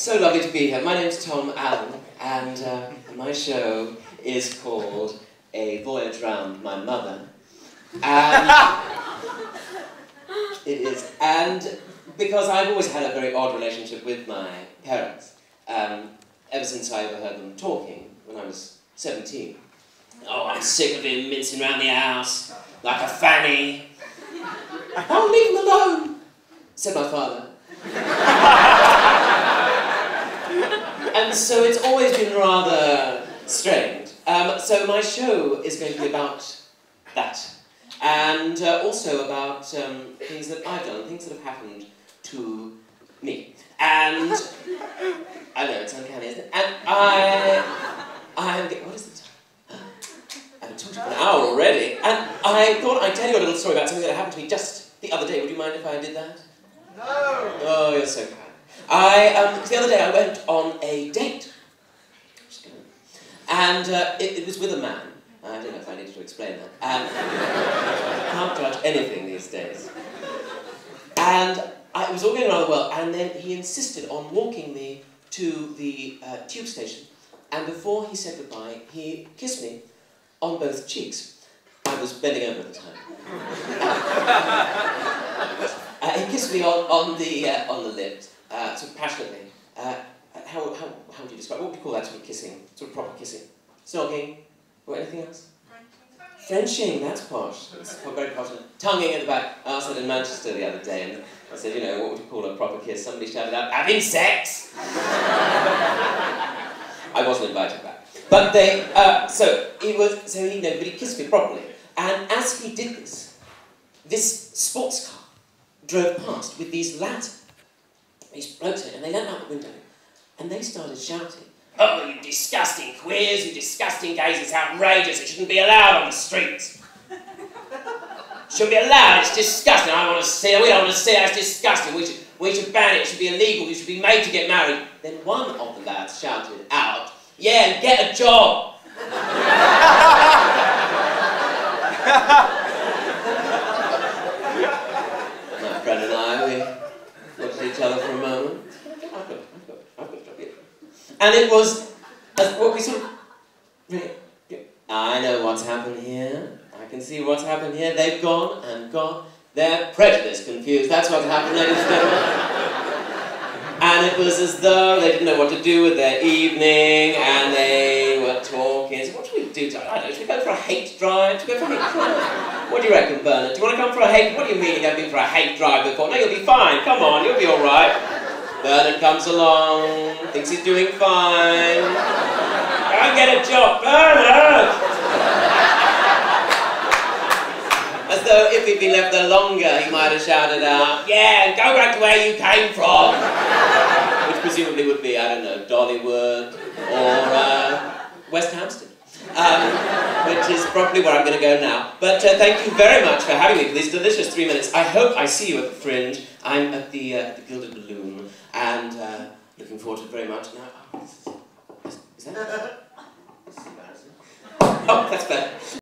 So lovely to be here. My name's Tom Allen, and my show is called A Voyage Round My Mother. And it is, and because I've always had a very odd relationship with my parents, ever since I overheard them talking when I was 17. Oh, I'm sick of him mincing around the house like a fanny. Oh, leave him alone, said my father. And so it's always been rather strange. So my show is going to be about that. And also about things that I've done, things that have happened to me. And I know, it's uncanny, isn't it? And what is the time? I haven't talked to you for an hour already. And I thought I'd tell you a little story about something that happened to me just the other day. Would you mind if I did that? No! Oh, you're so kind. The other day I went on a date. And it was with a man. I don't know if I needed to explain that. I can't judge anything these days. And it was all going rather well, and then he insisted on walking me to the tube station. And before he said goodbye, he kissed me on both cheeks. I was bending over at the time. He kissed me on the lips, sort of passionately. How would you describe? What would you call that sort of kissing? Sort of proper kissing? Snogging? Or anything else? Frenching, that's posh. That's very posh. Tonguing at the back. I asked that in Manchester the other day, and I said, you know, what would you call a proper kiss? Somebody shouted out, having sex! I wasn't invited back. But they, but he kissed me properly. And as he did this sports car drove past with these lads, these blokes, and they leant out the window, and they started shouting, "Oh, you disgusting queers, you disgusting gays, it's outrageous, it shouldn't be allowed on the streets. Shouldn't be allowed, it's disgusting, I want to see it, we don't want to see it, it's disgusting, we should ban it, it should be illegal, you should be made to get married." Then one of the lads shouted out, "Yeah, and get a job." My friend and I, we looked at each other for a moment. I've got a job here. And it was, what we sort of, I know what's happened here. I can see what's happened here. They've gone and gone. They're prejudice confused. That's what's happened, ladies and gentlemen. And it was as though they didn't know what to do with their evening, and they were talking. So what should we do? I don't know, should we go for a hate drive? Should we go for a hate drive? What do you reckon, Bernard? Do you want to come for a hate? What do you mean you haven't been for a hate drive before? No, you'll be fine. Come on, you'll be all right. Bernard comes along, thinks he's doing fine. Go and get a job, Bernard! As though if he'd been left there longer, he might have shouted out, "Yeah, go back to where you came from!" Which presumably would be, I don't know, Dollywood or West Hampstead. Which is probably where I'm going to go now. But thank you very much for having me for these delicious 3 minutes. I hope I see you at the Fringe. I'm at the Gilded Balloon, and looking forward to it very much. Now, is that? This is embarrassing. Oh, that's better.